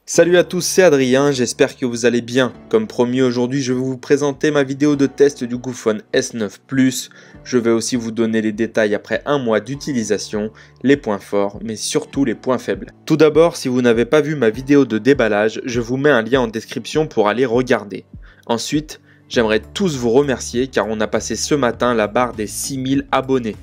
Salut à tous, c'est Adrien, j'espère que vous allez bien. Comme promis, aujourd'hui je vais vous présenter ma vidéo de test du Goophone S9 Plus. Je vais aussi vous donner les détails après un mois d'utilisation, les points forts, mais surtout les points faibles. Tout d'abord, si vous n'avez pas vu ma vidéo de déballage, je vous mets un lien en description pour aller regarder. Ensuite, j'aimerais tous vous remercier car on a passé ce matin la barre des 6000 abonnés.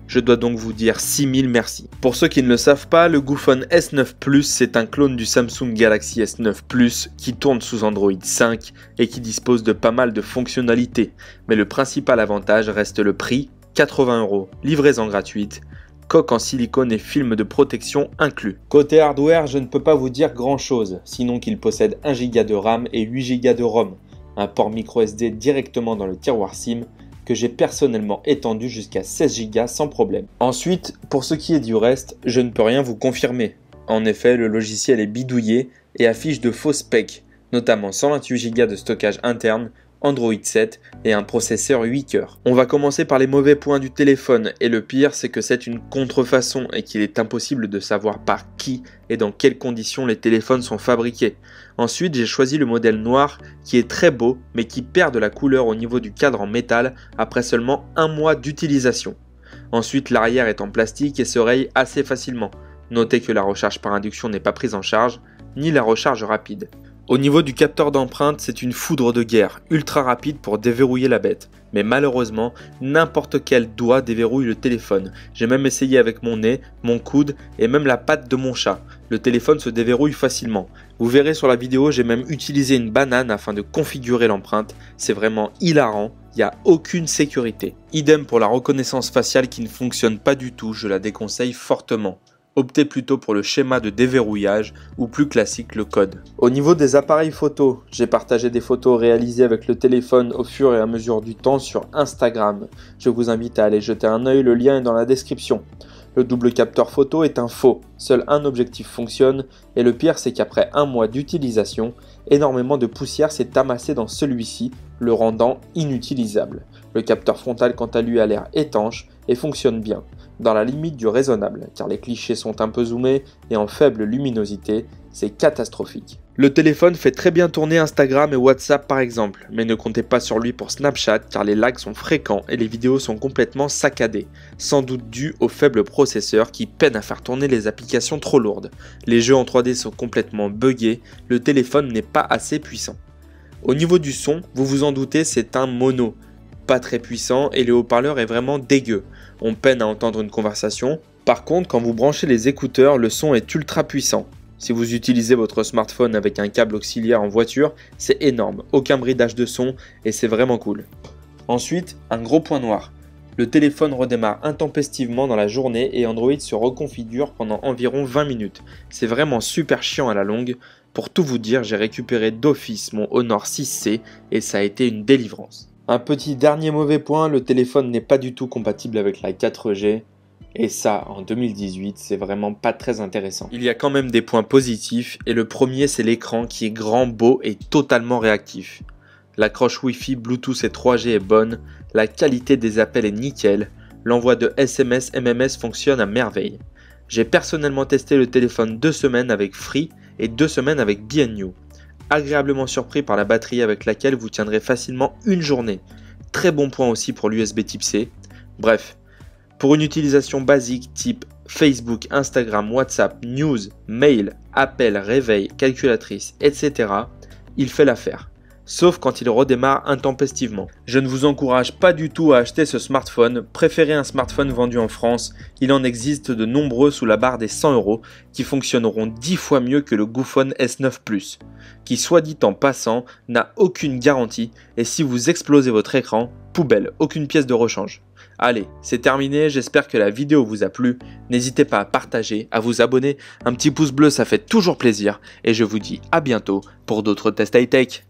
Je dois donc vous dire 6000 merci. Pour ceux qui ne le savent pas, le Goophone S9 Plus, c'est un clone du Samsung Galaxy S9 Plus qui tourne sous Android 5 et qui dispose de pas mal de fonctionnalités. Mais le principal avantage reste le prix, 80 €, livraison gratuite, coque en silicone et film de protection inclus. Côté hardware, je ne peux pas vous dire grand chose, sinon qu'il possède 1 Go de RAM et 8 Go de ROM, un port micro SD directement dans le tiroir SIM, que j'ai personnellement étendu jusqu'à 16 Go sans problème. Ensuite, pour ce qui est du reste, je ne peux rien vous confirmer. En effet, le logiciel est bidouillé et affiche de faux specs, notamment 128 Go de stockage interne, Android 7 et un processeur 8 cœurs. On va commencer par les mauvais points du téléphone et le pire c'est que c'est une contrefaçon et qu'il est impossible de savoir par qui et dans quelles conditions les téléphones sont fabriqués. Ensuite j'ai choisi le modèle noir qui est très beau mais qui perd de la couleur au niveau du cadre en métal après seulement un mois d'utilisation. Ensuite l'arrière est en plastique et se raye assez facilement. Notez que la recharge par induction n'est pas prise en charge, ni la recharge rapide. Au niveau du capteur d'empreinte, c'est une foudre de guerre, ultra rapide pour déverrouiller la bête. Mais malheureusement, n'importe quel doigt déverrouille le téléphone. J'ai même essayé avec mon nez, mon coude et même la patte de mon chat. Le téléphone se déverrouille facilement. Vous verrez sur la vidéo, j'ai même utilisé une banane afin de configurer l'empreinte. C'est vraiment hilarant, il n'y a aucune sécurité. Idem pour la reconnaissance faciale qui ne fonctionne pas du tout, je la déconseille fortement. Optez plutôt pour le schéma de déverrouillage ou plus classique le code. Au niveau des appareils photo, j'ai partagé des photos réalisées avec le téléphone au fur et à mesure du temps sur Instagram. Je vous invite à aller jeter un œil, le lien est dans la description. Le double capteur photo est un faux, seul un objectif fonctionne et le pire c'est qu'après un mois d'utilisation, énormément de poussière s'est amassée dans celui-ci, le rendant inutilisable. Le capteur frontal quant à lui a l'air étanche et fonctionne bien, dans la limite du raisonnable, car les clichés sont un peu zoomés et en faible luminosité, c'est catastrophique. Le téléphone fait très bien tourner Instagram et WhatsApp par exemple, mais ne comptez pas sur lui pour Snapchat car les lags sont fréquents et les vidéos sont complètement saccadées, sans doute dû au faible processeur qui peine à faire tourner les applications trop lourdes. Les jeux en 3D sont complètement buggés, le téléphone n'est pas assez puissant. Au niveau du son, vous vous en doutez, c'est un mono, pas très puissant et le haut-parleur est vraiment dégueu. On peine à entendre une conversation. Par contre, quand vous branchez les écouteurs, le son est ultra puissant. Si vous utilisez votre smartphone avec un câble auxiliaire en voiture, c'est énorme, aucun bridage de son et c'est vraiment cool. Ensuite, un gros point noir. Le téléphone redémarre intempestivement dans la journée et Android se reconfigure pendant environ 20 minutes. C'est vraiment super chiant à la longue. Pour tout vous dire, j'ai récupéré d'office mon Honor 6C et ça a été une délivrance. Un petit dernier mauvais point, le téléphone n'est pas du tout compatible avec la 4G. Et ça, en 2018, c'est vraiment pas très intéressant. Il y a quand même des points positifs et le premier c'est l'écran qui est grand, beau et totalement réactif. L'accroche Wi-Fi, Bluetooth et 3G est bonne, la qualité des appels est nickel, l'envoi de SMS, MMS fonctionne à merveille. J'ai personnellement testé le téléphone 2 semaines avec Free et 2 semaines avec BNU. Agréablement surpris par la batterie avec laquelle vous tiendrez facilement une journée. Très bon point aussi pour l'USB type C. Bref, pour une utilisation basique type Facebook, Instagram, WhatsApp, News, Mail, Appel, Réveil, Calculatrice, etc., il fait l'affaire. Sauf quand il redémarre intempestivement. Je ne vous encourage pas du tout à acheter ce smartphone, préférez un smartphone vendu en France, il en existe de nombreux sous la barre des 100 € qui fonctionneront 10 fois mieux que le Goophone S9 Plus, qui soit dit en passant n'a aucune garantie et si vous explosez votre écran, poubelle, aucune pièce de rechange. Allez, c'est terminé, j'espère que la vidéo vous a plu, n'hésitez pas à partager, à vous abonner, un petit pouce bleu ça fait toujours plaisir et je vous dis à bientôt pour d'autres tests high-tech.